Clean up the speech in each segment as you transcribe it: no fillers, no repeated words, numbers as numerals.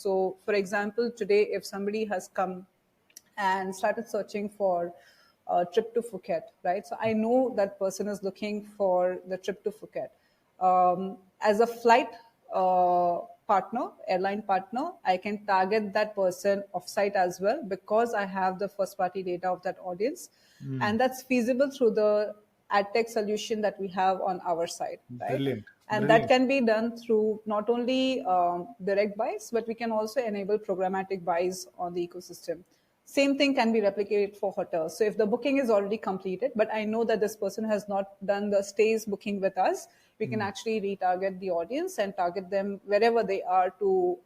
So, for example, today, if somebody has come and started searching for a trip to Phuket, right? So I know that person is looking for the trip to Phuket. As a flight partner, airline partner, I can target that person offsite as well because I have the first party data of that audience. And that's feasible through the ad tech solution that we have on our side, right? Brilliant. And that Brilliant. can be done through not only direct buys, but we can also enable programmatic buys on the ecosystem. Same thing can be replicated for hotels. So if the booking is already completed, but I know that this person has not done the stays booking with us, we can actually retarget the audience and target them wherever they are to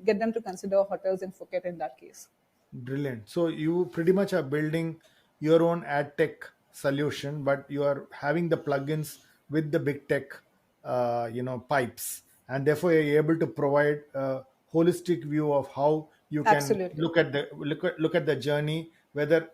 get them to consider hotels in Phuket in that case. Brilliant. So you pretty much are building your own ad tech solution, but you are having the plugins with the big tech, pipes, and therefore you're able to provide a holistic view of how you can Absolutely. look at the journey, whether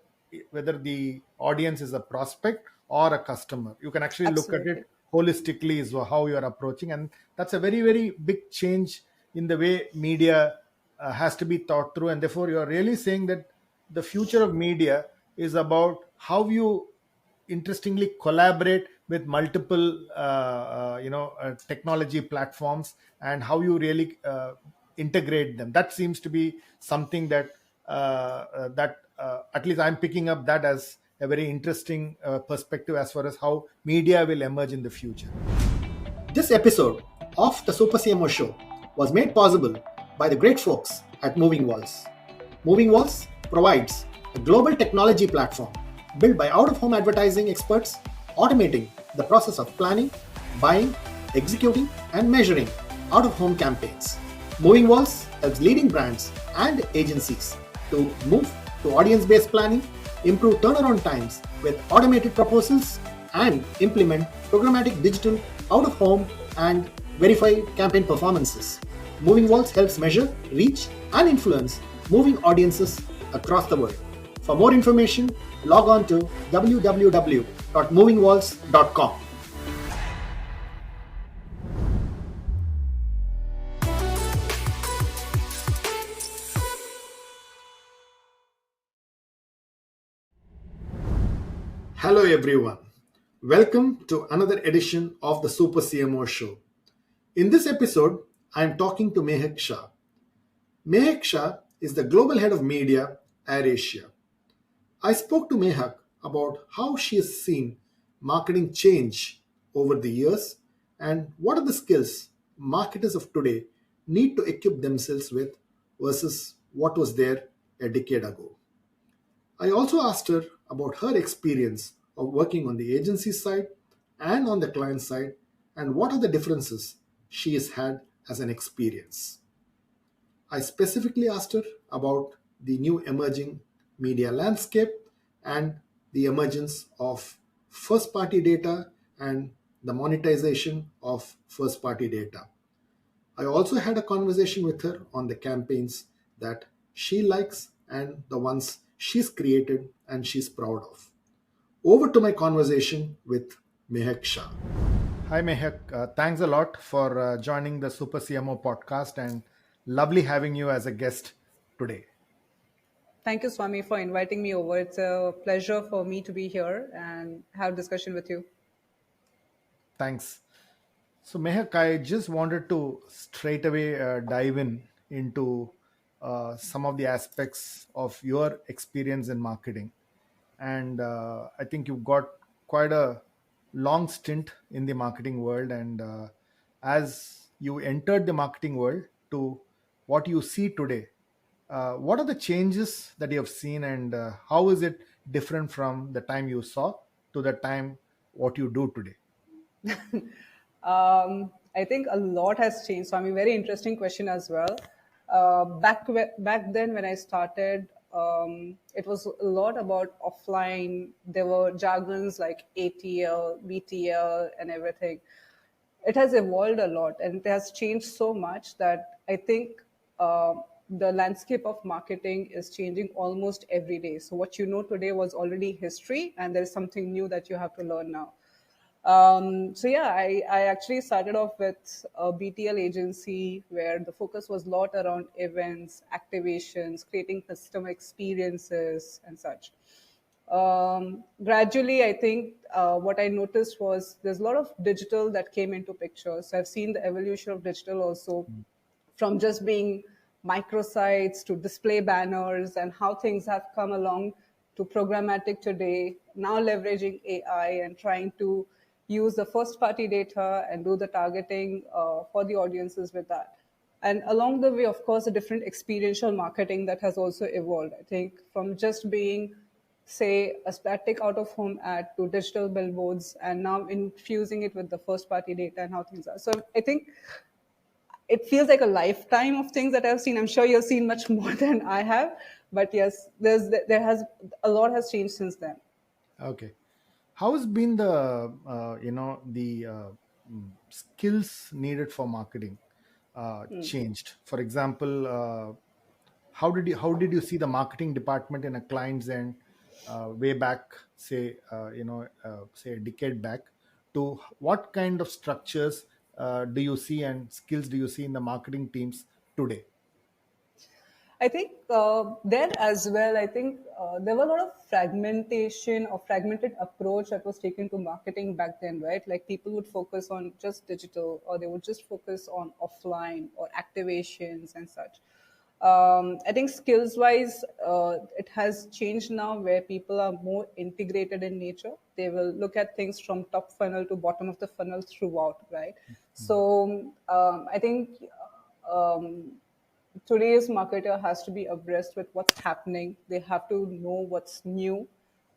the audience is a prospect or a customer. You can actually look at Absolutely. it holistically is how you are approaching, and that's a very very big change in the way media has to be thought through. And therefore you are really saying that the future of media is about how you interestingly collaborate with multiple technology platforms, and how you really integrate them. That seems to be something that at least I'm picking up that as a very interesting perspective as far as how media will emerge in the future. This episode of the Super CMO Show was made possible by the great folks at Moving Walls. Moving Walls provides a global technology platform built by out-of-home advertising experts, automating the process of planning, buying, executing, and measuring out-of-home campaigns. Moving Walls helps leading brands and agencies to move to audience-based planning, improve turnaround times with automated proposals, and implement programmatic digital out-of-home and verify campaign performances. Moving Walls helps measure, reach, and influence moving audiences across the world. For more information, log on to www.movingwalls.com. Hello everyone. Welcome to another edition of the Super CMO Show. In this episode, I am talking to Mahek Shah. Mahek Shah is the global head of media, AirAsia. I spoke to Mahek about how she has seen marketing change over the years and what are the skills marketers of today need to equip themselves with versus what was there a decade ago. I also asked her about her experience of working on the agency side and on the client side, and what are the differences she has had as an experience. I specifically asked her about the new emerging media landscape and the emergence of first party data and the monetization of first party data. I also had a conversation with her on the campaigns that she likes and the ones she's created and she's proud of. Over to my conversation with Mahek Shah. Hi, Mehak. Thanks a lot for joining the Super CMO podcast, and lovely having you as a guest today. Thank you, Swami, for inviting me over. It's a pleasure for me to be here and have discussion with you. Thanks. So, Mehak, I just wanted to straight away dive into some of the aspects of your experience in marketing. And I think you've got quite a long stint in the marketing world. And as you entered the marketing world to what you see today, what are the changes that you have seen, and how is it different from the time you saw to the time what you do today? I think a lot has changed. So, I mean, very interesting question as well. Back then, when I started, it was a lot about offline. There were jargons like ATL, BTL, and everything. It has evolved a lot, and it has changed so much that I think the landscape of marketing is changing almost every day. So, what you know today was already history, and there's something new that you have to learn now. So yeah, I actually started off with a BTL agency where the focus was a lot around events, activations, creating customer experiences and such. Gradually, I think what I noticed was there's a lot of digital that came into picture. So I've seen the evolution of digital also, from just being microsites to display banners, and how things have come along to programmatic today, now leveraging AI and trying to use the first party data and do the targeting for the audiences with that. And along the way, of course, a different experiential marketing that has also evolved. I think from just being, say, a static out of home ad to digital billboards, and now infusing it with the first party data and how things are. So I think it feels like a lifetime of things that I've seen. I'm sure you've seen much more than I have, but yes, there has a lot has changed since then. Okay. How has been the skills needed for marketing changed? For example, how did you see the marketing department in a client's end way back, say say a decade back, to what kind of structures do you see and skills do you see in the marketing teams today? I think there as well, I think there was a lot of fragmentation or fragmented approach that was taken to marketing back then, right? Like people would focus on just digital, or they would just focus on offline or activations and such. I think skills wise, it has changed now where people are more integrated in nature. They will look at things from top funnel to bottom of the funnel throughout, right? So I think um, today's marketer has to be abreast with what's happening. They have to know what's new.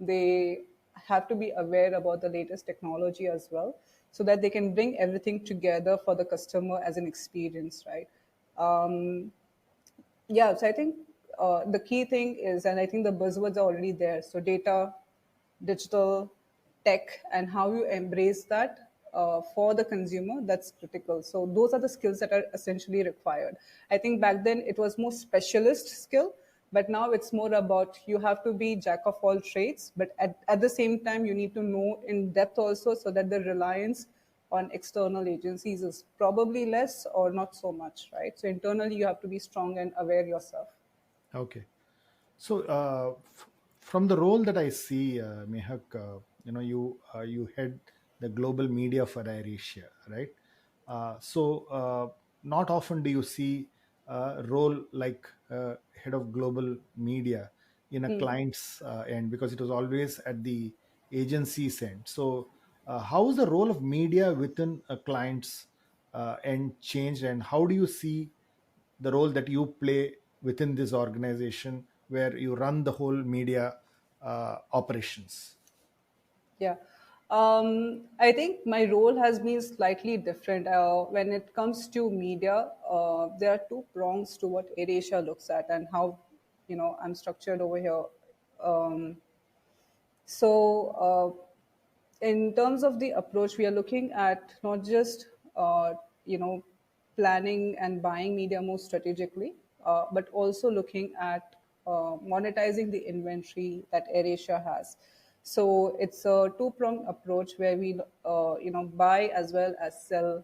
They have to be aware about the latest technology as well, so that they can bring everything together for the customer as an experience, right? Yeah, so I think the key thing is, and I think the buzzwords are already there. So data, digital, tech, and how you embrace that for the consumer, that's critical. So those are the skills that are essentially required. I think back then it was more specialist skill, but now it's more about you have to be jack of all trades, but at the same time, you need to know in depth also, so that the reliance on external agencies is probably less or not so much, right? So internally, you have to be strong and aware yourself. Okay. So, from the role that I see, Mehak, you head the global media for AirAsia, right? Not often do you see a role like head of global media in a client's end, because it was always at the agency's end. So, how is the role of media within a client's end changed, and how do you see the role that you play within this organization where you run the whole media operations? Yeah. I think my role has been slightly different. When it comes to media, there are two prongs to what AirAsia looks at and how, I'm structured over here. Um, so, in terms of the approach, we are looking at not just you know planning and buying media more strategically, but also looking at monetizing the inventory that AirAsia has. So it's a two-pronged approach where we buy as well as sell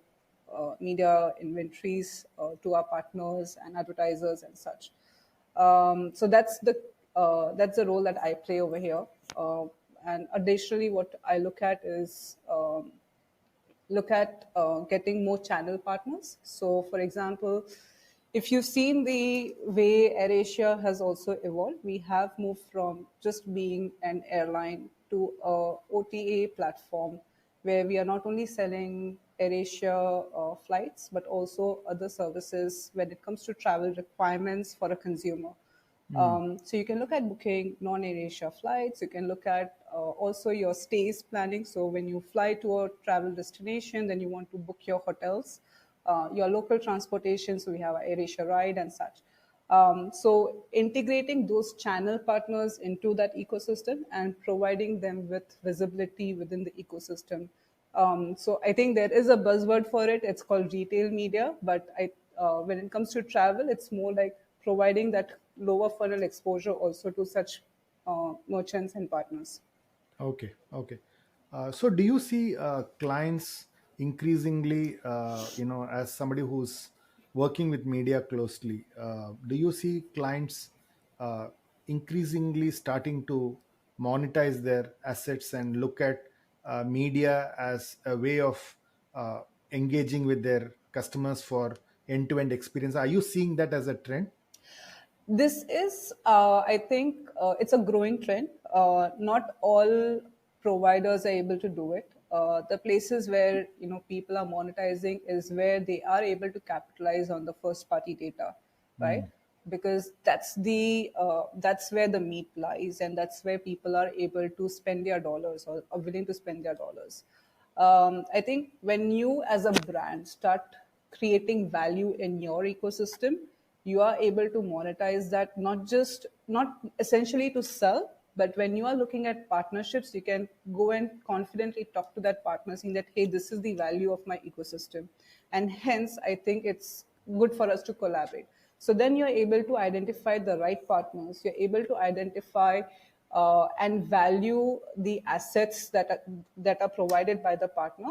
media inventories to our partners and advertisers and such. So that's the role that I play over here. And additionally, what I look at is look at getting more channel partners. So, for example, if you've seen the way AirAsia has also evolved, we have moved from just being an airline to a OTA platform where we are not only selling AirAsia flights, but also other services when it comes to travel requirements for a consumer. Mm, So you can look at booking non-Air flights. You can look at also your stays planning. So when you fly to a travel destination, then you want to book your hotels, your local transportation. So we have AirAsia Ride and such. So integrating those channel partners into that ecosystem and providing them with visibility within the ecosystem. So I think there is a buzzword for it. It's called retail media, but when it comes to travel, it's more like providing that lower funnel exposure also to such merchants and partners. okay, okay. So do you see clients increasingly, as somebody who's working with media closely, do you see clients uh, increasingly starting to monetize their assets and look at media as a way of uh, engaging with their customers for end-to-end experience? Are you seeing that as a trend? This is, I think, it's a growing trend. Not all providers are able to do it. The places where people are monetizing is where they are able to capitalize on the first party data, right? Mm. Because that's where the meat lies, and that's where people are able to spend their dollars, or are willing to spend their dollars. I think when you as a brand start creating value in your ecosystem, you are able to monetize that, not essentially to sell, but when you are looking at partnerships, you can go and confidently talk to that partner saying that, hey, this is the value of my ecosystem. And hence, I think it's good for us to collaborate. So then you're able to identify the right partners. You're able to identify and value the assets that are provided by the partner.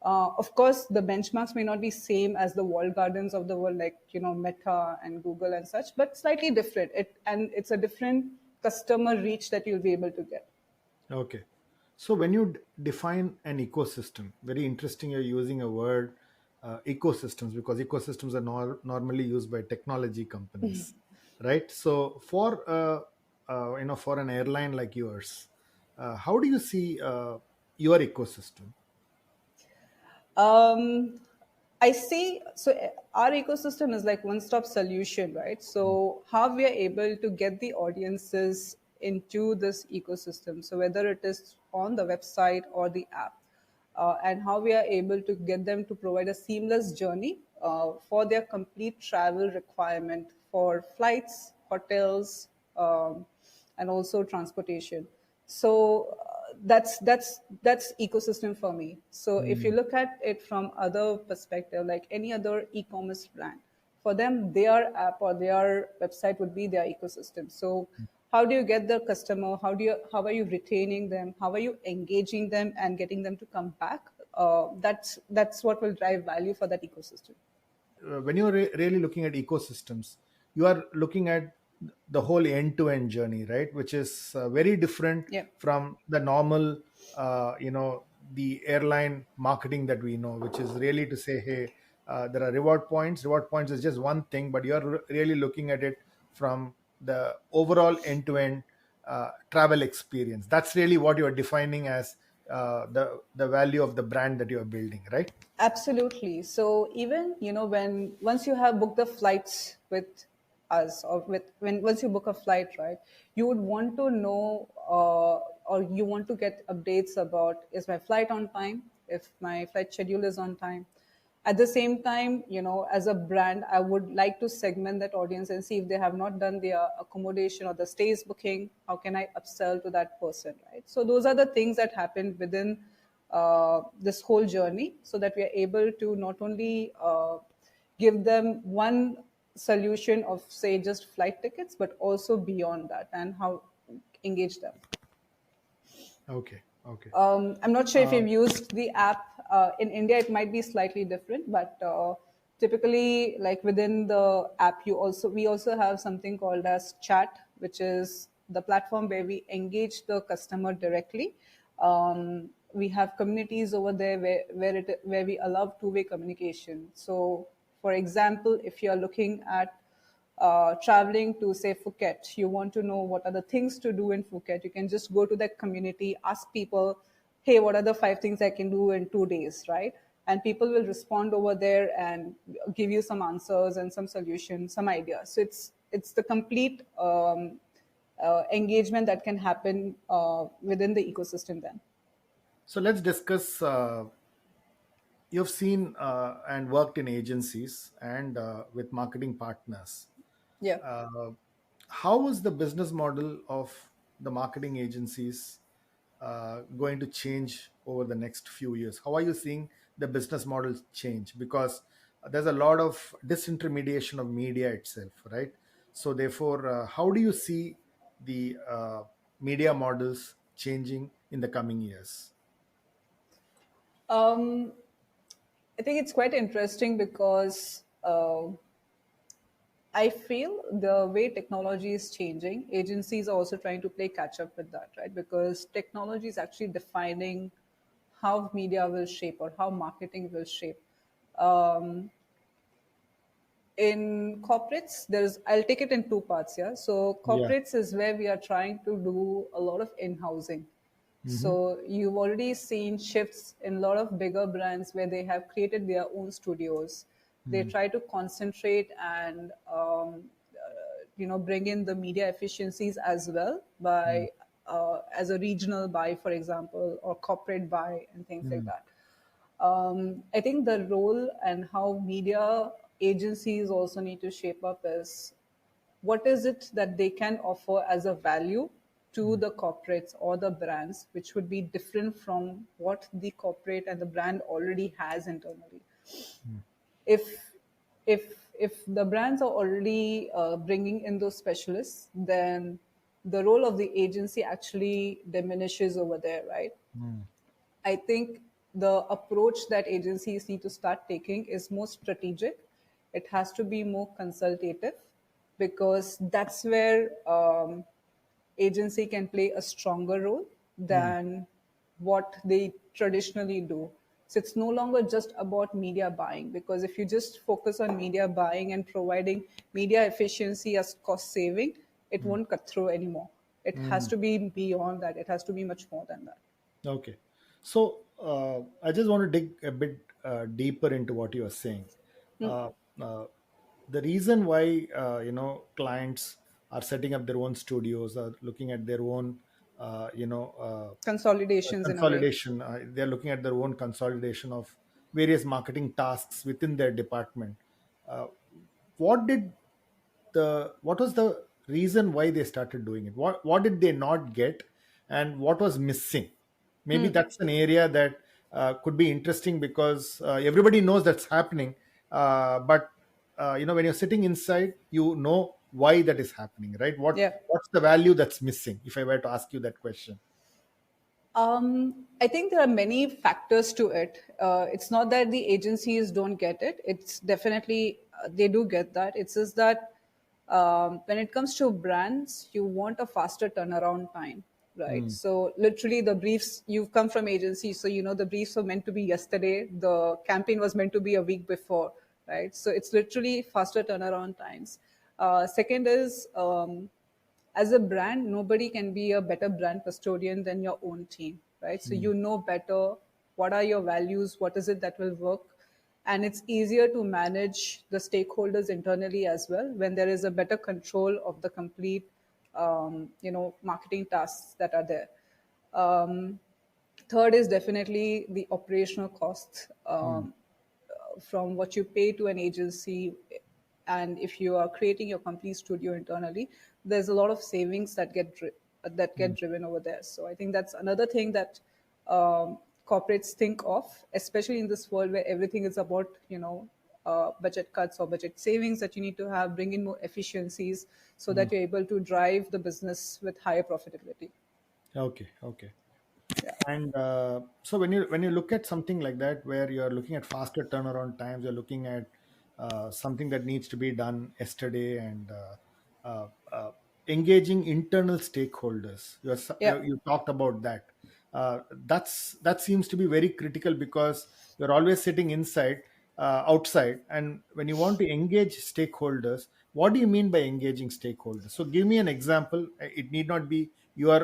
Of course, the benchmarks may not be same as the walled gardens of the world, like Meta and Google and such, but slightly different. It's a different customer reach that you'll be able to get. Okay. So when you define an ecosystem, very interesting, you're using a word ecosystems, because ecosystems are normally used by technology companies, right? So for an airline like yours, how do you see your ecosystem? Um, I see. So our ecosystem is like one-stop solution, right? So how we are able to get the audiences into this ecosystem. So whether it is on the website or the app, and how we are able to get them to provide a seamless journey for their complete travel requirement for flights, hotels, and also transportation. So that's ecosystem for me. So if you Mm. look at it from other perspective, like any other e-commerce brand, for them their app or their website would be their ecosystem. So how do you get the customer? How are you retaining them? How are you engaging them and getting them to come back? That's what will drive value for that ecosystem. When you're really looking at ecosystems, you are looking at the whole end-to-end journey, right? Which is very different Yeah. from the normal, the airline marketing that we know, which is really to say, hey, there are reward points. Reward points is just one thing, but you're really looking at it from the overall end-to-end travel experience. That's really what you're defining as the value of the brand that you're building, right? Absolutely. So even when once you have booked the flights with us, or with when once you book a flight, right, you would want to know, or you want to get updates about, is my flight on time, if my flight schedule is on time. At the same time, as a brand, I would like to segment that audience and see if they have not done their accommodation or the stays booking, how can I upsell to that person, right? So those are the things that happen within this whole journey, so that we are able to not only give them one solution of, say, just flight tickets, but also beyond that, and how engage them. Okay. Okay. I'm not sure if Uh, you've used the app. In India, it might be slightly different, but typically, like within the app, we also have something called as chat, which is the platform where we engage the customer directly. We have communities over there where we allow two-way communication. So, for example, if you are looking at traveling to, say, Phuket, you want to know what are the things to do in Phuket, you can just go to that community, ask people, hey, what are the 5 things I can do in 2 days, right? And people will respond over there and give you some answers and some solutions, some ideas. So it's the complete engagement that can happen within the ecosystem then. so let's discuss. You've seen and worked in agencies and with marketing partners. Yeah. Uh, how is the business model of the marketing agencies going to change over the next few years? How are you seeing the business model change? Because there's a lot of disintermediation of media itself, right? So, therefore, how do you see the media models changing in the coming years? Um, I think it's quite interesting because I feel the way technology is changing, agencies are also trying to play catch up with that, right? Because technology is actually defining how media will shape or how marketing will shape. Um, in corporates, I'll take it in two parts here. So Yeah. corporates is where we are trying to do a lot of in-housing. Hmm. So you've already seen shifts in a lot of bigger brands where they have created their own studios. They try to concentrate and bring in the media efficiencies as well by as a regional buy, for example, or corporate buy and things like that. I think the role and how media agencies also need to shape up is what is it that they can offer as a value to the corporates or the brands, which would be different from what the corporate and the brand already has internally. If if if the brands are already bringing in those specialists, then the role of the agency actually diminishes over there, right? I think the approach that agencies need to start taking is more strategic. It has to be more consultative because that's where agency can play a stronger role than what they traditionally do. So it's no longer just about media buying, because if you just focus on media buying and providing media efficiency as cost saving, it won't cut through anymore. It has to be beyond that. It has to be much more than that. Okay. So I just want to dig a bit deeper into what you are saying. Uh, uh, the reason why clients are setting up their own studios, are looking at their own Consolidations in a way. consolidation. They're looking at their own consolidation of various marketing tasks within their department. Uh, what did what was the reason why they started doing it? What did they not get, and what was missing? Maybe that's an area that could be interesting because everybody knows that's happening, but when you're sitting inside, you know why that is happening, right? Yeah. What's the value that's missing? If I were to ask you that question. I think there are many factors to it. It's not that the agencies don't get it. It's definitely they do get that. It's just that when it comes to brands, you want a faster turnaround time, right? Mm, So literally, the briefs you've come from agencies, so you know the briefs were meant to be yesterday. The campaign was meant to be a week before, right? So it's literally faster turnaround times. Second is as a brand, nobody can be a better brand custodian than your own team, right? So mm, you know better what are your values, what is it that will work. And it's easier to manage the stakeholders internally as well when there is a better control of the complete, marketing tasks that are there. Third is definitely the operational costs. mm, From what you pay to an agency, and if you are creating your complete studio internally, there's a lot of savings that get mm, driven over there. So I think that's another thing that corporates think of, especially in this world where everything is about budget cuts or budget savings, that you need to have bring in more efficiencies so mm. that you're able to drive the business with higher profitability. Okay, okay. Yeah. And so when you look at something like that, where you're looking at faster turnaround times, you're looking at something that needs to be done yesterday, and engaging internal stakeholders. Yeah. You talked about that. That seems to be very critical because you're always sitting outside, and when you want to engage stakeholders, what do you mean by engaging stakeholders? So give me an example. It need not be your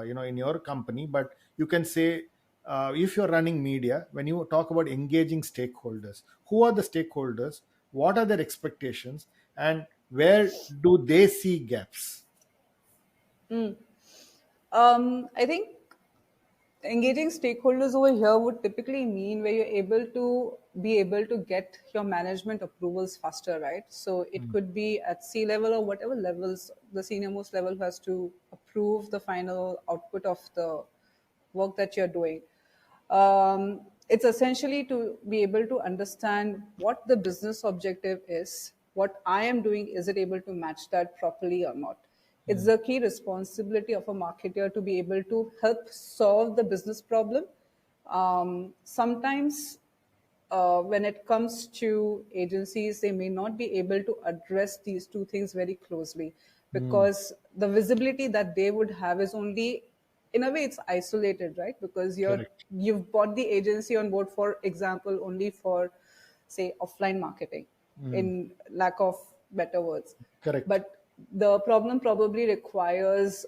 in your company, but you can say, if you're running media, when you talk about engaging stakeholders, who are the stakeholders, what are their expectations, and where do they see gaps? I think engaging stakeholders over here would typically mean where you're able to get your management approvals faster, right? So it Mm, could be at C level or whatever levels the senior most level has to approve the final output of the work that you're doing. It's essentially to be able to understand what the business objective is, what I am doing, is it able to match that properly or not? It's mm, the key responsibility of a marketer to be able to help solve the business problem Sometimes when it comes to agencies, they may not be able to address these two things very closely, Mm, because the visibility that they would have is only, in a way, it's isolated, right? Because correct. you've bought the agency on board, for example, only for, say, offline marketing, Mm, in lack of better words. correct. But the problem probably requires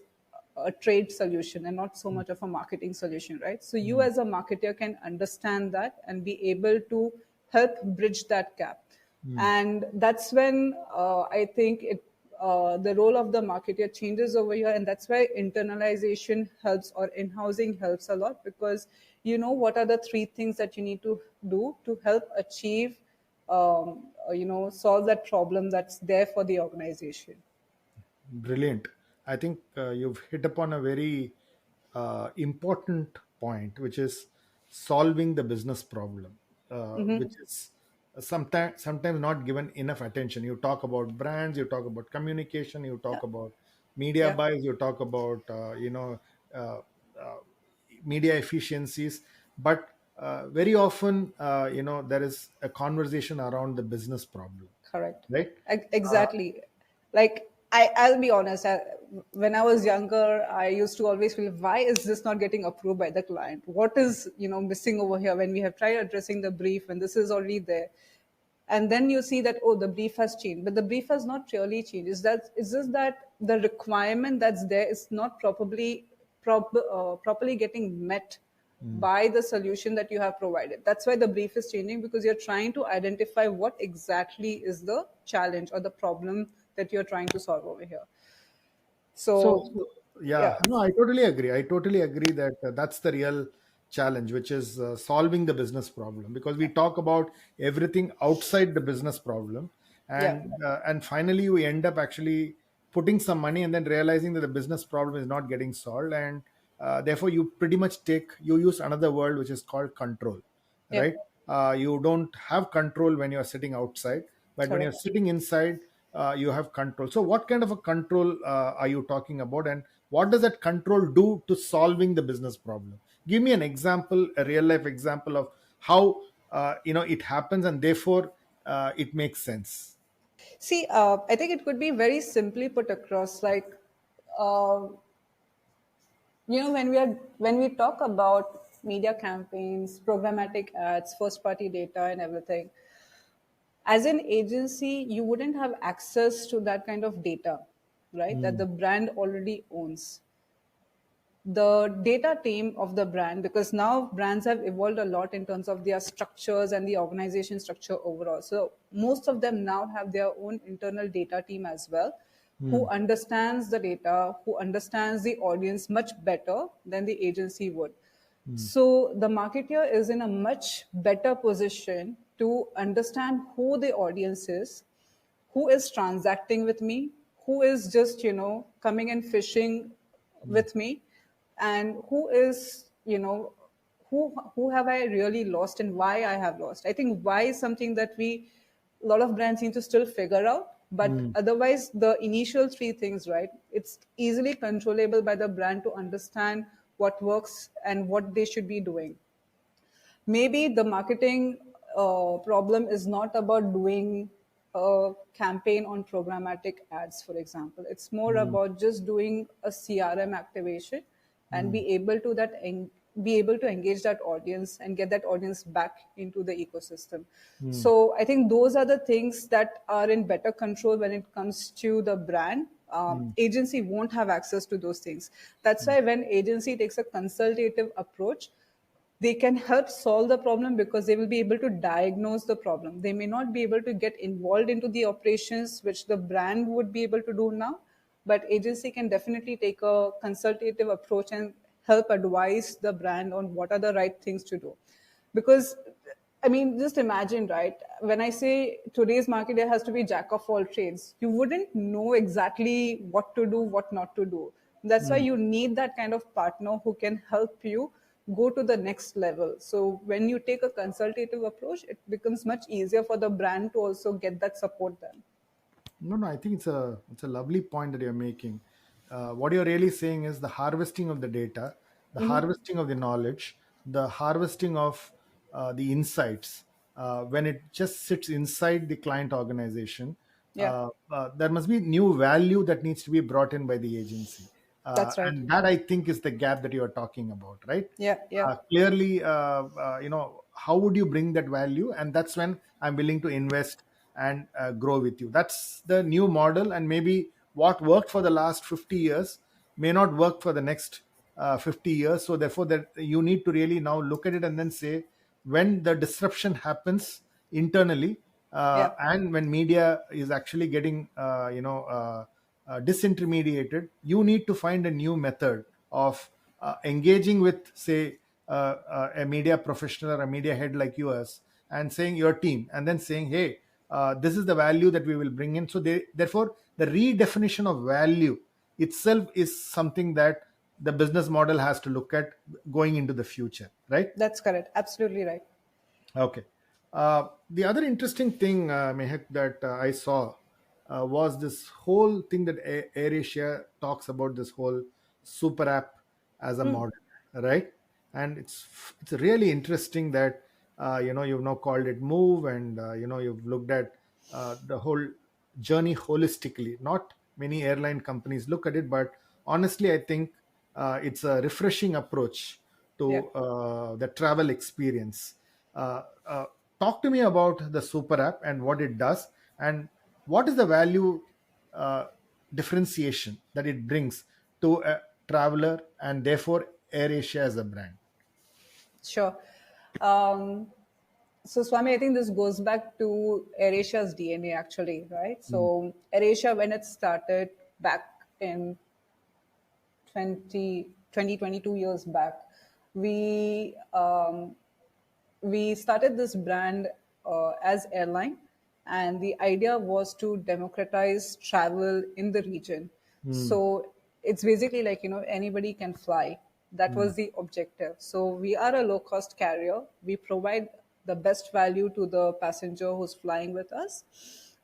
a trade solution and not so Mm, much of a marketing solution, right? So you mm, as a marketer can understand that and be able to help bridge that gap. mm. And that's when I think the role of the marketer changes over here, and that's why internalization helps, or in-housing helps a lot, because you know what are the three things that you need to do to help achieve, solve that problem that's there for the organization. Brilliant. I think you've hit upon a very important point, which is solving the business problem, which is sometimes not given enough attention. You talk about brands, you talk about communication, you Yeah, talk about media yeah, buys, you talk about uh, uh, media efficiencies, but very often there is a conversation around the business problem, correct. right? Uh, Exactly. Like, I'll be honest. When I was younger, I used to always feel, why is this not getting approved by the client? What is missing over here when we have tried addressing the brief and this is already there? And then you see that, oh, the brief has changed, but the brief has not really changed. It's just that the requirement that's there is not properly getting met mm, by the solution that you have provided. That's why the brief is changing, because you're trying to identify what exactly is the challenge or the problem that you're trying to solve over here. So, So, so yeah, yeah, no, I totally agree. I totally agree that that's the real challenge, which is solving the business problem. Because we talk about everything outside the business problem, yeah, and finally we end up actually putting some money and then realizing that the business problem is not getting solved, and therefore you pretty much you use another word which is called control, yeah, right? You don't have control when you are sitting outside, but when you're correct. sitting inside, you have control. So what kind of a control are you talking about, and what does that control do to solving the business problem? Give me an example, a real life example of how it happens, and therefore it makes sense. See, I think it could be very simply put across, like, uh, when we talk about media campaigns, programmatic ads, first party data, and everything, as an agency, you wouldn't have access to that kind of data, right? That Mm, the brand already owns. The data team of the brand, because now brands have evolved a lot in terms of their structures and the organization structure overall. So most of them now have their own internal data team as well, who mm, understands the data, who understands the audience much better than the agency would. mm, So the marketer is in a much better position to understand who the audience is, who is transacting with me, who is just coming and fishing mm, with me, and who is who have I really lost and why I have lost. I think why is something that a lot of brands need to still figure out, but mm, otherwise the initial three things, right, it's easily controllable by the brand to understand what works and what they should be doing. Maybe the marketing problem is not about doing a campaign on programmatic ads, for example. It's more mm, about just doing a CRM activation and mm, be able to engage that audience and get that audience back into the ecosystem. mm, So I think those are the things that are in better control when it comes to the brand. mm, Agency won't have access to those things. That's mm, why when agency takes a consultative approach, they can help solve the problem, because they will be able to diagnose the problem. They may not be able to get involved into the operations which the brand would be able to do now, but agency can definitely take a consultative approach and help advise the brand on what are the right things to do. Because I mean, just imagine, right? When I say today's marketer has to be jack of all trades, you wouldn't know exactly what to do, what not to do. That's why mm. you need that kind of partner who can help you go to the next level. So when you take a consultative approach, it becomes much easier for the brand to also get that support then. No, no, I think it's a lovely point that you're making. What you're really saying is the harvesting of the data, the harvesting of the knowledge, the harvesting of the insights, when it just sits inside the client organization, Yeah, there must be new value that needs to be brought in by the agency. that's right. And that, I think, is the gap that you are talking about, right? Yeah, yeah, Clearly, how would you bring that value? And that's when I'm willing to invest and grow with you. That's the new model. And maybe what worked for the last 50 years may not work for the next 50 years. So therefore, that you need to really now look at it and then say, when the disruption happens internally, yeah. and when media is actually getting disintermediated, you need to find a new method of engaging with, say, a media professional or a media head like yours, and saying your team, and then saying, hey, this is the value that we will bring in. So therefore, the redefinition of value itself is something that the business model has to look at going into the future, right? That's correct. Absolutely right. Okay. The other interesting thing, Mehak, that I saw was this whole thing that AirAsia talks about, this whole super app as a model, right? And it's really interesting that you've now called it Move, and you've looked at the whole journey holistically. Not many airline companies look at it, but honestly, I think it's a refreshing approach Yeah. to the travel experience. Talk to me about the super app and what it does, and what is the value uh, differentiation that it brings to a traveler, and therefore AirAsia as a brand. Sure. Um, so, Swami, I think this goes back to AirAsia's DNA actually, right? Mm, So, AirAsia, when it started back in 22 years back, we we started this brand as airline, and the idea was to democratize travel in the region. mm, So it's basically like, anybody can fly. That mm, was the objective. So we are a low cost carrier. We provide the best value to the passenger who's flying with us,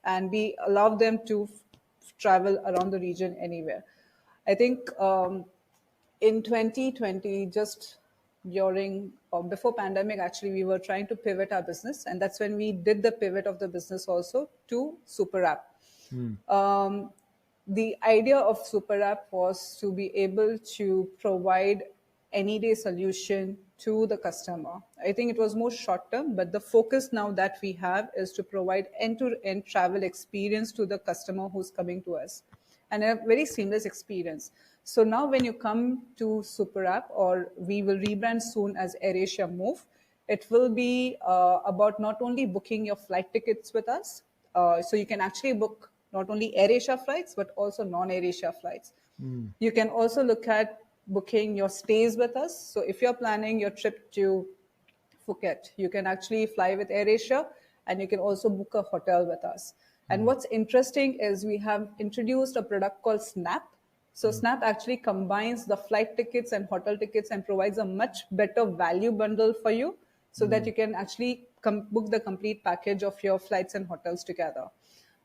and we allow them to travel around the region anywhere. I think in 2020, just during or before pandemic, actually, we were trying to pivot our business, and that's when we did the pivot of the business also to super app. mm, The idea of super app was to be able to provide any day solution to the customer. I think it was more short term, but the focus now that we have is to provide end to end travel experience to the customer who's coming to us, and a very seamless experience. So now when you come to super app, or we will rebrand soon as AirAsia Move, it will be about not only booking your flight tickets with us, so you can actually book not only AirAsia flights, but also non-AirAsia flights. mm, You can also look at booking your stays with us. So if you're planning your trip to Phuket, you can actually fly with AirAsia, and you can also book a hotel with us. And mm, what's interesting is we have introduced a product called Snap. So mm, Snap actually combines the flight tickets and hotel tickets and provides a much better value bundle for you, so that mm, you can actually book the complete package of your flights and hotels together.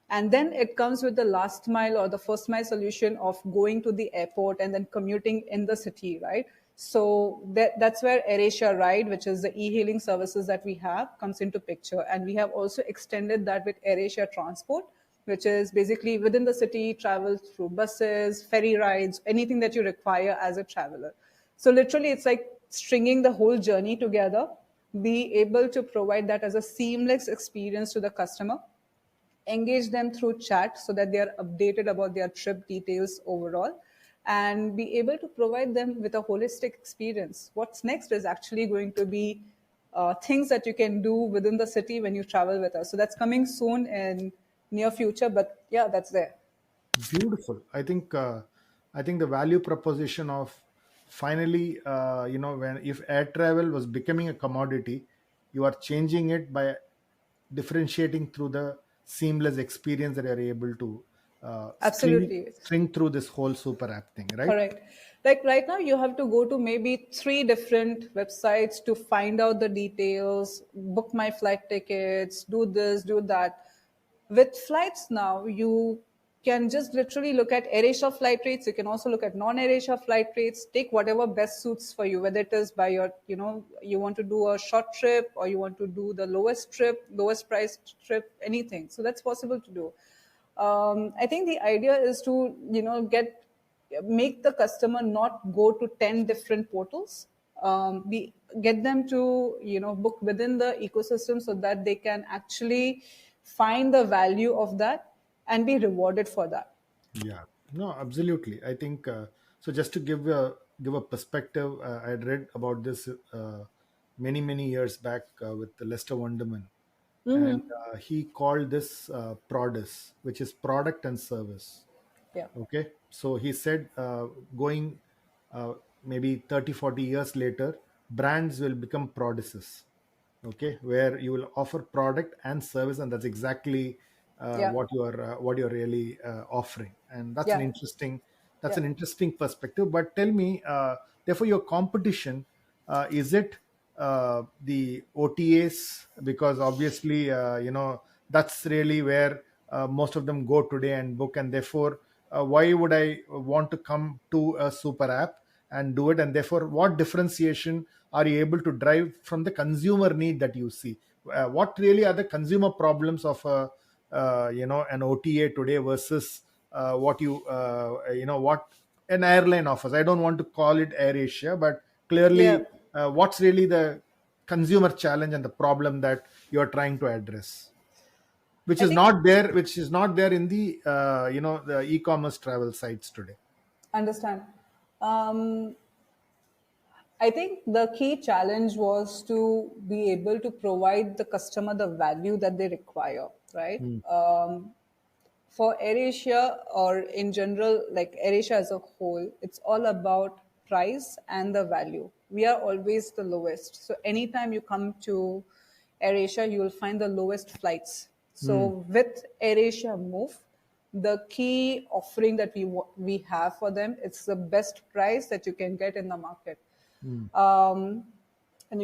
And then it comes with the last mile or the first mile solution of going to the airport and then commuting in the city, right? So that's where AirAsia Ride, which is the e-hailing services that we have, comes into picture. And we have also extended that with AirAsia Transport, which is basically within the city, travel through buses, ferry rides, anything that you require as a traveler. So literally, it's like stringing the whole journey together, be able to provide that as a seamless experience to the customer, engage them through chat so that they are updated about their trip details overall, and be able to provide them with a holistic experience. What's next is actually going to be things that you can do within the city when you travel with us. So that's coming soon in near future, but yeah, that's there. beautiful. I think the value proposition of finally, when if air travel was becoming a commodity, you are changing it by differentiating through the seamless experience that you're able to Absolutely. string through this whole super app thing, right? Correct. Like right now, you have to go to maybe three different websites to find out the details, book my flight tickets, do this, do that. With flights now, you can just literally look at AirAsia flight rates. You can also look at non-AirAsia flight rates. Take whatever best suits for you, whether it is by your, you want to do a short trip or you want to do the lowest trip, lowest priced trip, anything. So that's possible to do. I think the idea is to, make the customer not go to 10 different portals. We get them to, book within the ecosystem so that they can actually find the value of that and be rewarded for that. Yeah, no, absolutely. I think so. Just to give a perspective, I had read about this many years back with Lester Wonderman, and he called this PRODUS, which is product and service. Yeah. Okay, so he said going maybe 30-40 years later, brands will become PRODUSes. Okay, where you will offer product and service, and that's exactly Yeah. what you're really offering, and that's an Yeah. interesting Yeah. perspective. But tell me, therefore your competition, is it the OTAs? Because obviously that's really where most of them go today and book, and therefore why would I want to come to a super app and do it? And therefore, what differentiation are you able to drive from the consumer need that you see? What really are the consumer problems of an OTA today versus what an airline offers? I don't want to call it AirAsia, but Yeah. clearly, what's really the consumer challenge and the problem that you are trying to address, which I is think, not there, in the the e-commerce travel sites today. understand. Um, I think the key challenge was to be able to provide the customer the value that they require, right? Mm, For AirAsia or in general, like AirAsia as a whole, it's all about price and the value. We are always the lowest. So anytime you come to AirAsia, you will find the lowest flights. mm, So with AirAsia Move, the key offering that we have for them, it's the best price that you can get in the market. mm, And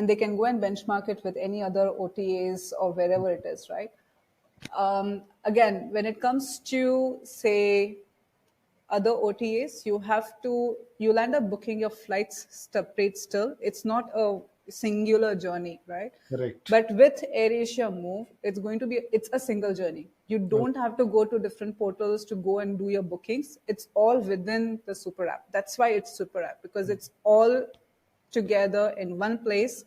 they can go and benchmark it with any other OTAs or wherever it is, right? Again, when it comes to, say, other OTAs, you'll end up booking your flights separate still. It's not a singular journey, right? correct. But with AirAsia Move, it's a single journey. You Okay. don't have to go to different portals to go and do your bookings. It's all within the super app. That's why it's super app, because it's all together in one place,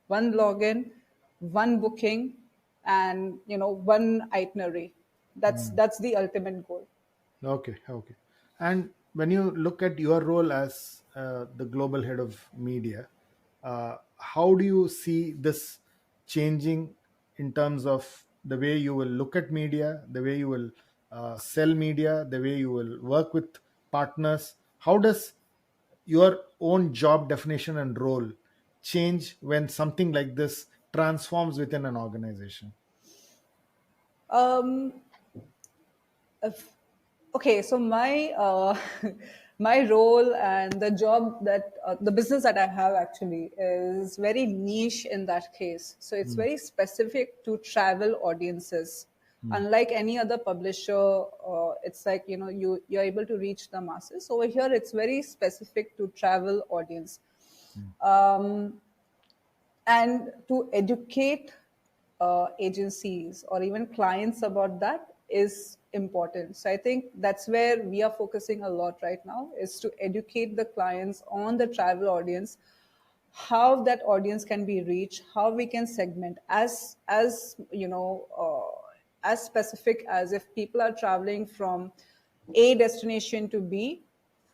one login, one booking, and one itinerary. That's the ultimate goal. Okay, okay. And when you look at your role as the global head of media, how do you see this changing in terms of the way you will look at media, the way you will sell media, the way you will work with partners? How does your own job definition and role change when something like this transforms within an organization? Um, okay, so my my role and the job that the business that I have actually is very niche in that case. So it's Mm, very specific to travel audiences. mm, Unlike any other publisher, it's like you're able to reach the masses. Over here, it's very specific to travel audience. mm, And to educate agencies or even clients about that is important. So I think that's where we are focusing a lot right now, is to educate the clients on the travel audience, how that audience can be reached, how we can segment as specific as if people are traveling from A destination to B.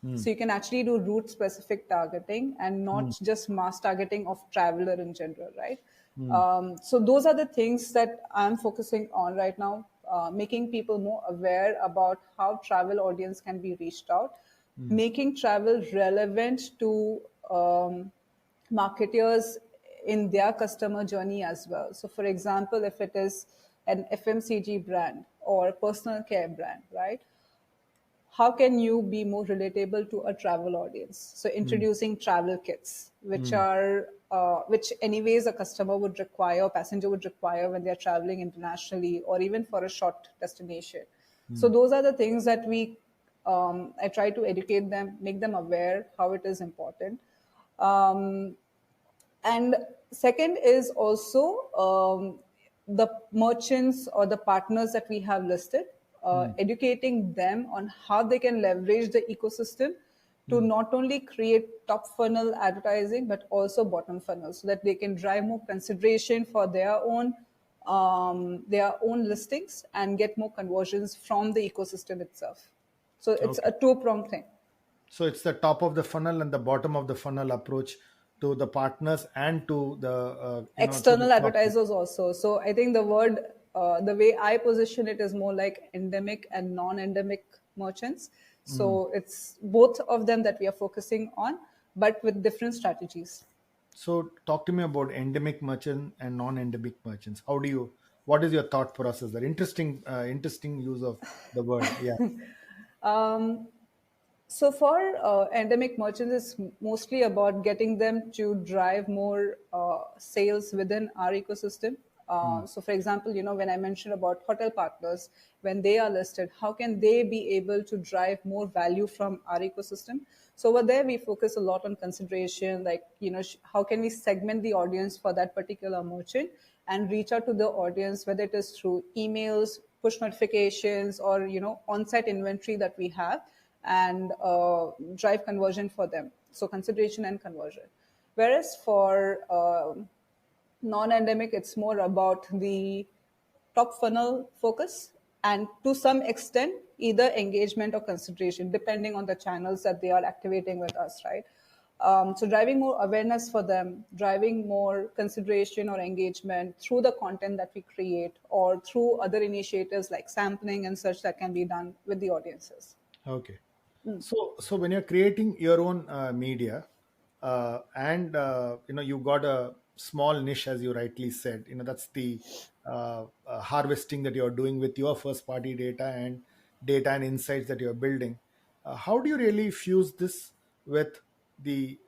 mm, So you can actually do route specific targeting and mm, not just mass targeting of traveler in general, right? mm, So those are the things that I'm focusing on right now, making people more aware about how travel audience can be reached out, mm, making travel relevant to marketers in their customer journey as well. So, for example, if it is an FMCG brand or a personal care brand, right? How can you be more relatable to a travel audience? So mm, introducing travel kits, mm, which anyways a customer would require, passenger would require when they're traveling internationally or even for a short destination. So those are the things that I try to educate them, make them aware how it is important. Um, and second is also the merchants or the partners that we have listed, educating them on how they can leverage the ecosystem to not only create top funnel advertising but also bottom funnel, so that they can drive more consideration for their own listings and get more conversions from the ecosystem itself. So it's Okay. a two-pronged thing. So it's the top of the funnel and the bottom of the funnel approach to the partners and to the to the External prospect. advertisers also. So I think the way I position it is more like endemic and non-endemic merchants. So it's both of them that we are focusing on, but with different strategies. So talk to me about endemic merchant and non-endemic merchants. What is your thought process there? Interesting use of the word. Yeah. So for endemic merchants, it's mostly about getting them to drive more sales within our ecosystem. So for example, when I mentioned about hotel partners, when they are listed, how can they be able to drive more value from our ecosystem? So over there, we focus a lot on consideration, like, how can we segment the audience for that particular merchant and reach out to the audience, whether it is through emails, push notifications, or, on-site inventory that we have, and drive conversion for them. So consideration and conversion. Whereas for non-endemic, it's more about the top funnel focus, and to some extent either engagement or consideration depending on the channels that they are activating with us, right? So driving more awareness for them, driving more consideration or engagement through the content that we create or through other initiatives like sampling and such that can be done with the audiences. Okay. So when you're creating your own media, and you got a small niche, as you rightly said, that's the harvesting that you're doing with your first party data and insights that you're building. How do you really fuse this with the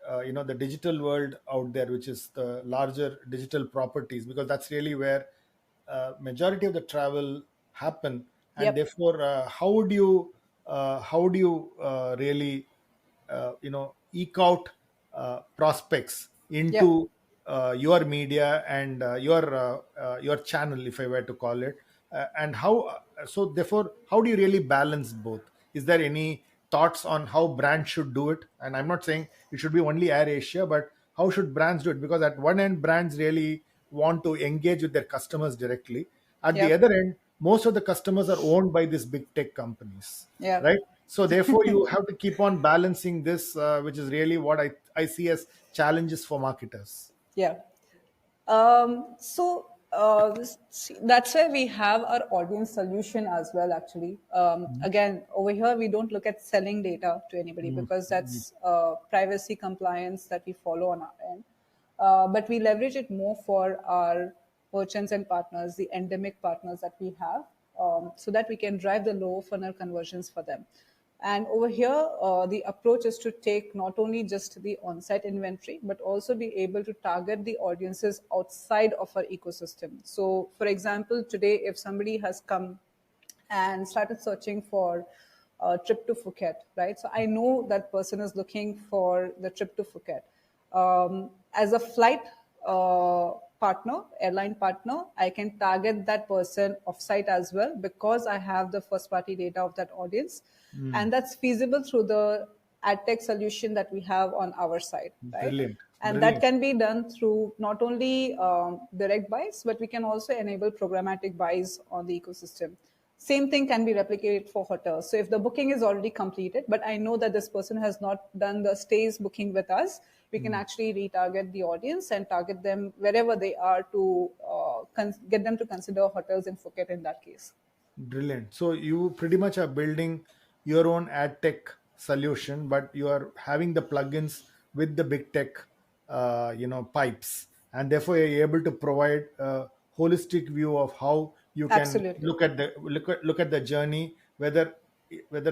digital world out there, which is the larger digital properties, because that's really where majority of the travel happen, and Yep. therefore how do you really eke out prospects Yep. into your media and your channel, if I were to call it, and so therefore how do you really balance both? Is there any thoughts on how brands should do it? And I'm not saying it should be only AirAsia, but how should brands do it? Because at one end, brands really want to engage with their customers directly. At the Yep. other end, most of the customers are owned by these big tech companies, Yep. right? So therefore you have to keep on balancing this, which is really what I see as challenges for marketers. Yeah. So that's where we have our audience solution as well, actually. Again, over here, we don't look at selling data to anybody Mm, because mm, that's privacy compliance that we follow on our end. But we leverage it more for our merchants and partners, the endemic partners that we have, so that we can drive the low funnel conversions for them. And over here, the approach is to take not only just the on-site inventory, but also be able to target the audiences outside of our ecosystem. So, for example, today, if somebody has come and started searching for a trip to Phuket, right? So I know that person is looking for the trip to Phuket. As a flight partner, airline partner, I can target that person offsite as well because I have the first party data of that audience. mm. And that's feasible through the ad tech solution that we have on our side, right? Brilliant, And that brilliant. can be done through not only direct buys, but we can also enable programmatic buys on the ecosystem. Same thing can be replicated for hotels. So if the booking is already completed, but I know that this person has not done the stays booking with us, we can Mm. actually retarget the audience and target them wherever they are to get them to consider hotels in Phuket in that case. Brilliant. So you pretty much are building your own ad tech solution, but you are having the plugins with the big tech, pipes, and therefore you're able to provide a holistic view of how you can Absolutely. look at the journey, whether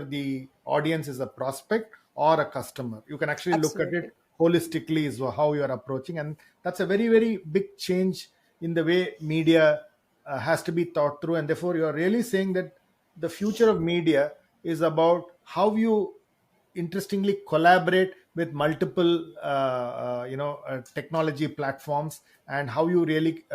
the audience is a prospect or a customer. You can actually look at it Absolutely. holistically, is how you are approaching, and that's a very very big change in the way media has to be thought through. And therefore you are really saying that the future of media is about how you interestingly collaborate with multiple technology platforms, and how you really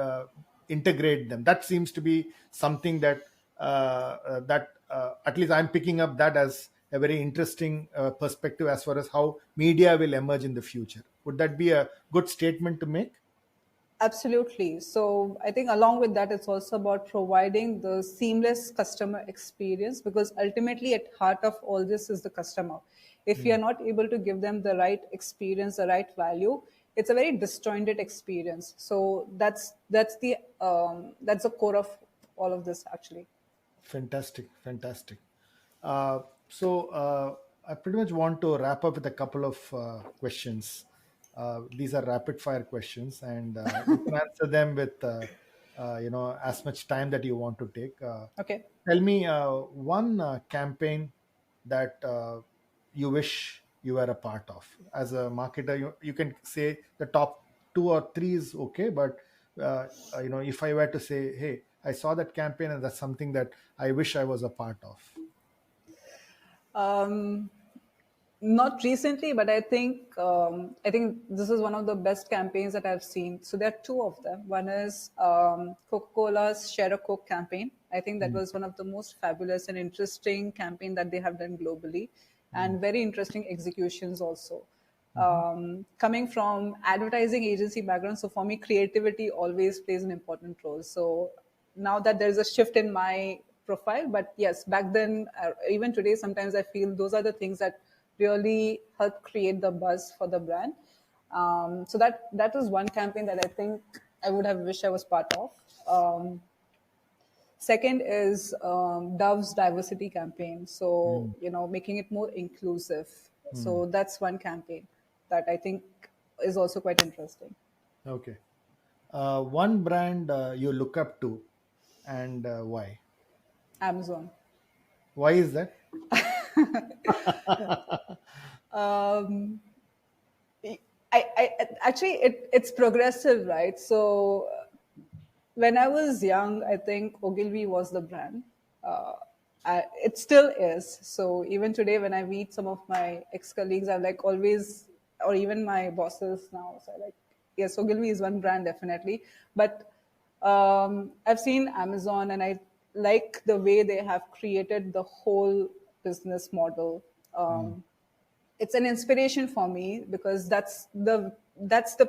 integrate them. That seems to be something that at least I'm picking up that as a very interesting perspective as far as how media will emerge in the future. Would that be a good statement to make? Absolutely. So I think along with that, it's also about providing the seamless customer experience, because ultimately at heart of all this is the customer. If you're not able to give them the right experience, the right value, it's a very disjointed experience. So that's the core of all of this actually. Fantastic, fantastic. So I pretty much want to wrap up with a couple of questions. These are rapid fire questions, and you can answer them with as much time that you want to take. Okay. Tell me one campaign that you wish you were a part of as a marketer. You can say the top two or three is okay, but if I were to say, hey, I saw that campaign and that's something that I wish I was a part of. Um, Not recently, but I think this is one of the best campaigns that I've seen. So there are two of them. One is Coca-Cola's Share a Coke campaign. I think that Mm, was one of the most fabulous and interesting campaign that they have done globally, mm, and very interesting executions also. mhm, Coming from advertising agency background, so for me, creativity always plays an important role. So now that there's a shift in my profile, but yes, back then, even today, sometimes I feel those are the things that really help create the buzz for the brand. So that was one campaign that I think I would have wished I was part of. Second is Dove's diversity campaign. So, mm, making it more inclusive. mm. So that's one campaign that I think is also quite interesting. Okay. One brand you look up to, and why? Amazon. Why is that? Actually, it's progressive, right? So when I was young, I think Ogilvy was the brand. Uh, it still is. So even today, when I meet some of my ex-colleagues, I'm like always, or even my bosses now, so I like, yes, Ogilvy is one brand definitely. But I've seen Amazon, and I like the way they have created the whole business model. Mm, It's an inspiration for me, because that's the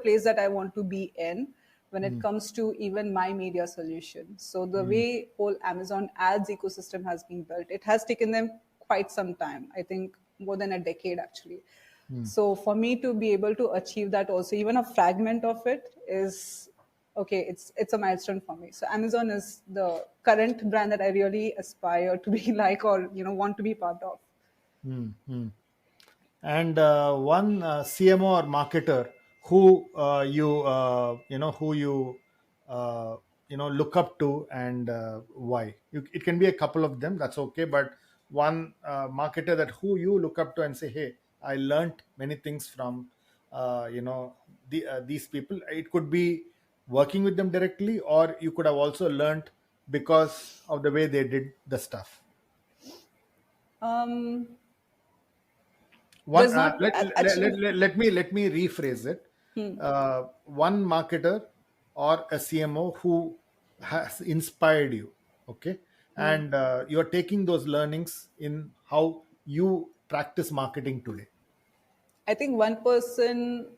place that I want to be in when it mm, comes to even my media solution. So the mm, way whole Amazon ads ecosystem has been built, it has taken them quite some time. I think more than a decade actually. mm. So for me to be able to achieve that, also even a fragment of it, is okay. It's a milestone for me. So Amazon is the current brand that I really aspire to be like, or want to be part of. Mm, mm. And one CMO or marketer who uh, look up to, and why? It can be a couple of them. That's okay, but one marketer that who you look up to and say, hey, I learned many things from these people. It could be working with them directly, or you could have also learned because of the way they did the stuff. Um, One there's not actually. let me rephrase it. One marketer or a CMO who has inspired you, okay, and you're taking those learnings in how you practice marketing today. I think one person,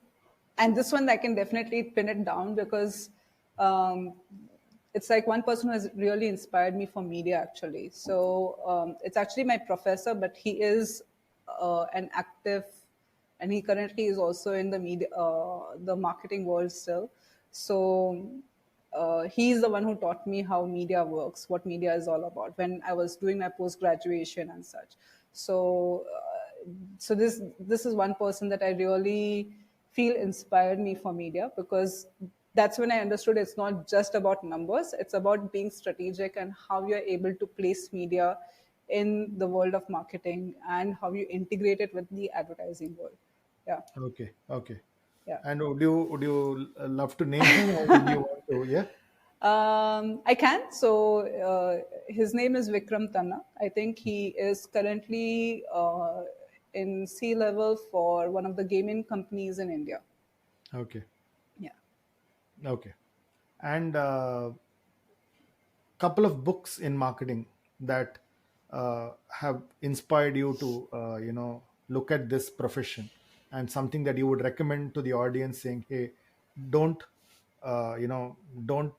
and this one I can definitely pin it down, because um, it's like one person who has really inspired me for media actually. So it's actually my professor, but he is an active, and he currently is also in the media, the marketing world still. So he's the one who taught me how media works, what media is all about when I was doing my post graduation and such. So this is one person that I really feel inspired me for media, because that's when I understood it's not just about numbers, it's about being strategic and how you're able to place media in the world of marketing, and how you integrate it with the advertising world. Yeah. Okay, okay. Yeah. And would you love to name him, or would you want to? Yeah. I can. So his name is Vikram Tanna. I think he is currently in C level for one of the gaming companies in India. Okay. Yeah. Okay. And couple of books in marketing that have inspired you to look at this profession, and something that you would recommend to the audience, saying, hey, don't don't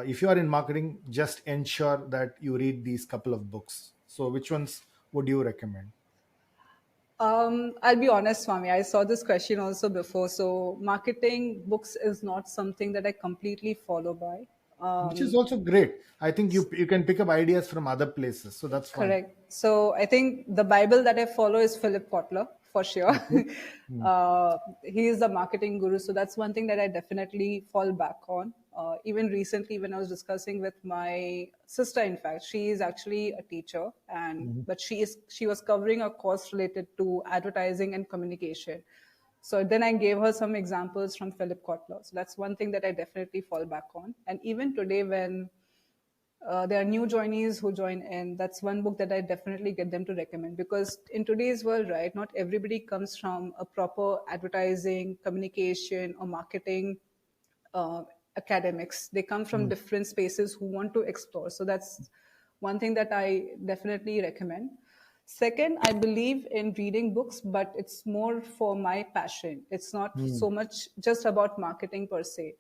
if you are in marketing, just ensure that you read these couple of books. So which ones would you recommend? I'll be honest, Swami. I saw this question also before. So marketing books is not something that I completely follow by. Which is also great. I think you can pick up ideas from other places, so that's fine. Correct. So I think the Bible that I follow is Philip Kotler for sure. Okay. Hmm. He is the marketing guru. So that's one thing that I definitely fall back on. Even recently, when I was discussing with my sister, in fact, she is actually a teacher, and Mhm. but she was covering a course related to advertising and communication. So then I gave her some examples from Philip Kotler. So that's one thing that I definitely fall back on. And even today, when there are new joinees who join in, that's one book that I definitely get them to recommend, because in today's world, right, not everybody comes from a proper advertising, communication, or marketing uh, academics. They come from Hmm. different spaces who want to explore. So that's one thing that I definitely recommend. Second, I believe in reading books, but it's more for my passion. It's not Hmm. so much just about marketing per se.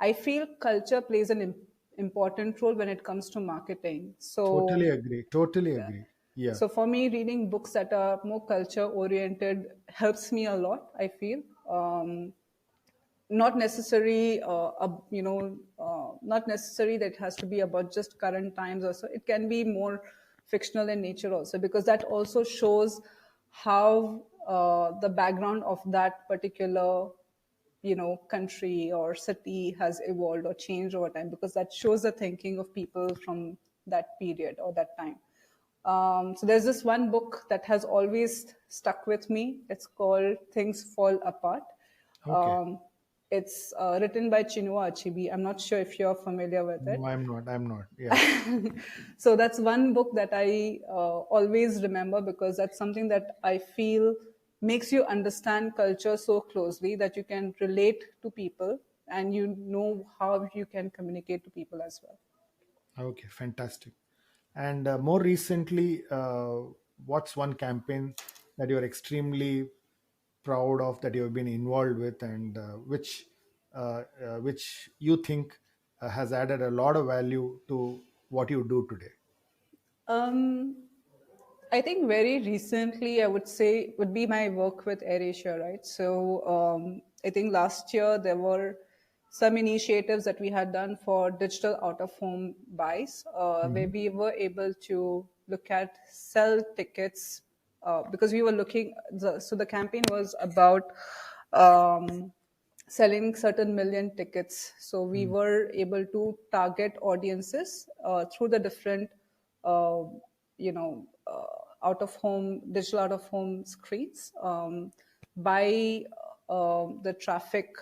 I feel culture plays an important role when it comes to marketing. Totally So, agree. Totally yeah. agree. Yeah. So for me, reading books that are more culture oriented helps me a lot, I feel. Not necessary not necessary that it has to be about just current times. Also, it can be more fictional in nature also, because that also shows how the background of that particular country or city has evolved or changed over time, because that shows the thinking of people from that period or that time. So there's this one book that has always stuck with me. It's called Things Fall Apart. Okay. Um, it's written by Chinua Achebe. I'm not sure if you're familiar with No, it. I'm not. I'm not. Yeah. So that's one book that I always remember, because that's something that I feel makes you understand culture so closely that you can relate to people and you know how you can communicate to people as well. Okay. Fantastic. And more recently, what's one campaign that you're extremely proud of, that you've been involved with, and which you think has added a lot of value to what you do today? Um, I think very recently, I would say, would be my work with AirAsia, right? So I think last year there were some initiatives that we had done for digital out-of-home buys, where Hmm. we were able to look at sell tickets, because we were looking. So the campaign was about um, selling certain million tickets. So we were able to target audiences through the different, uh, out of home, digital out of home screens, by the traffic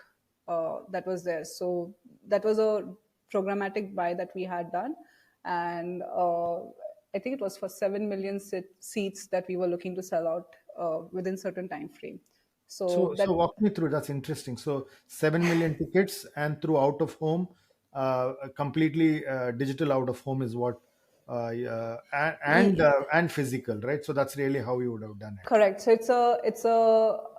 that was there. So that was a programmatic buy that we had done. And I think it was for 7 million seats that we were looking to sell out within certain time frame. So So that walk me through. That's interesting. So 7 million tickets, and through out of home, completely digital out of home is what, and physical, right? So that's really how you would have done it. correct. So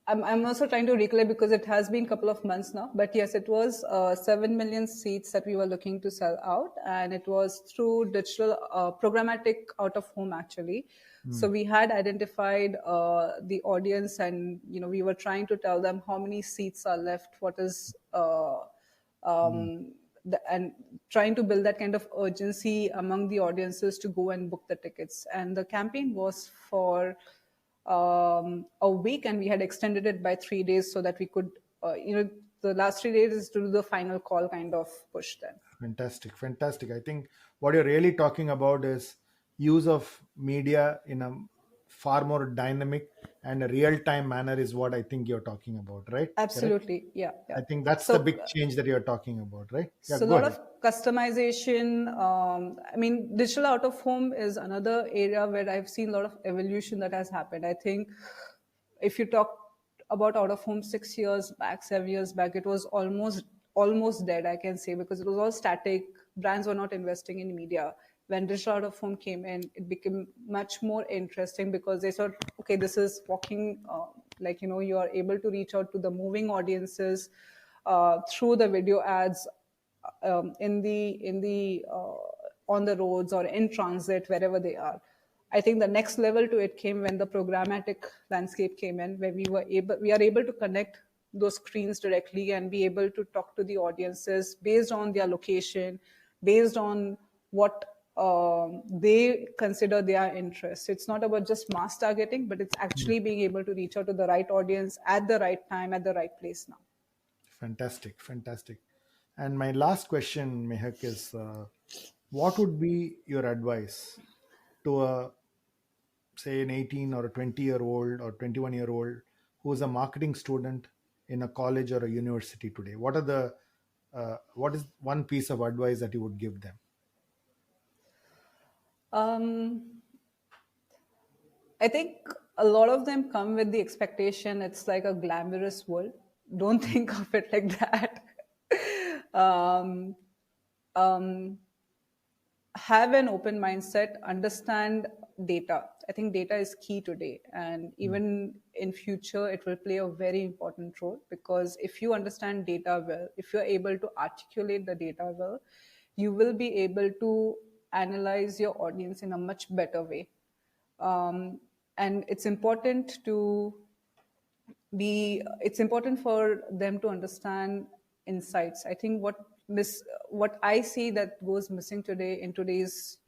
I'm also trying to recollect, because it has been a couple of months now. But yes, it was 7 million seats that we were looking to sell out. And it was through digital programmatic out of home, actually. Hmm. So we had identified the audience, and, we were trying to tell them how many seats are left, what is, Hmm. and trying to build that kind of urgency among the audiences to go and book the tickets. And the campaign was for a week, and we had extended it by 3 days so that we could, the last 3 days is to do the final call kind of push then. Fantastic, fantastic. I think what you're really talking about is use of media in a far more dynamic and a real-time manner is what I think you're talking about, right? Correct? Absolutely. Yeah. Yeah. I think that's the So, big change that you're talking about, right? Yeah, so a go lot ahead. of customization. I mean, digital out of home is another area where I've seen a lot of evolution that has happened. I think if you talk about out of home 6 years back, 7 years back, it was almost dead, I can say, because it was all static. Brands were not investing in media. When digital out of home came in, it became much more interesting because they thought, okay, this is walking, like, you are able to reach out to the moving audiences through the video ads, in the on the roads or in transit, wherever they are. I think the next level to it came when the programmatic landscape came in, where we are able to connect those screens directly and be able to talk to the audiences based on their location, based on what they consider their interests. It's not about just mass targeting, but it's Mm. actually being able to reach out to the right audience at the right time, at the right place now. Fantastic, fantastic. And my last question, Mehak, is what would be your advice to a, say, an 18 or a 20-year-old or 21-year-old who is a marketing student in a college or a university today? What is one piece of advice that you would give them? Um, I think a lot of them come with the expectation it's like a glamorous world. Don't think of it like that. um, um, have an open mindset, understand data. I think data is key today, and Mm. even in future it will play a very important role, because if you understand data well, if you're able to articulate the data well, you will be able to analyze your audience in a much better way. And it's important for them to understand insights. I think what I see that goes missing today in today's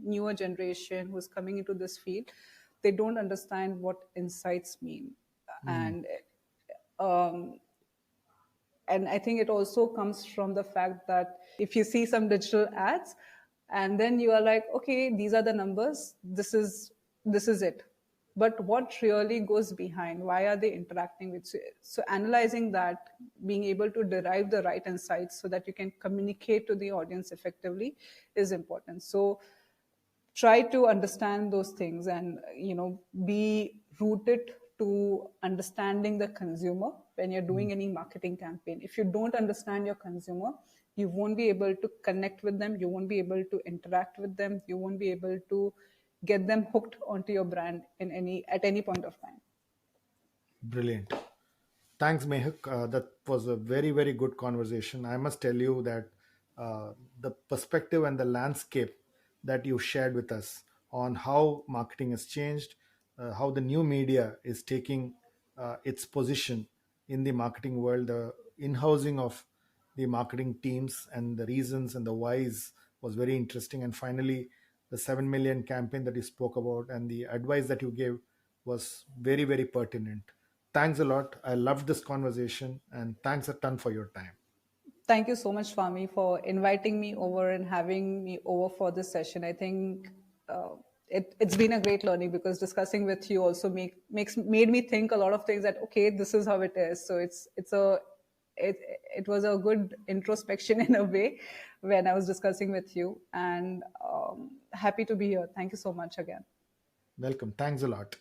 newer generation who's coming into this field, they don't understand what insights mean. Mm. And um, and I think it also comes from the fact that if you see some digital ads and then you are like, okay, these are the numbers, this is it. But what really goes behind? Why are they interacting with you? So analyzing that, being able to derive the right insights so that you can communicate to the audience effectively is important. So try to understand those things and be rooted to understanding the consumer when you're Mm. doing any marketing campaign. If you don't understand your consumer, you won't be able to connect with them, you won't be able to interact with them, you won't be able to get them hooked onto your brand at any point of time. Brilliant. Thanks, Mehak. That was a very, very good conversation. I must tell you that the perspective and the landscape that you shared with us on how marketing has changed, how the new media is taking its position in the marketing world, the in-housing of the marketing teams, and the reasons and the whys was very interesting. And finally, the 7 million campaign that you spoke about and the advice that you gave was very, very pertinent. Thanks a lot. I loved this conversation and thanks a ton for your time. Thank you so much, Fami, for inviting me over and having me over for this session. I think it's been a great learning, because discussing with you also made me think a lot of things that, okay, this is how it is. So it it was a good introspection in a way when I was discussing with you, and happy to be here. Thank you so much again. Welcome. Thanks a lot.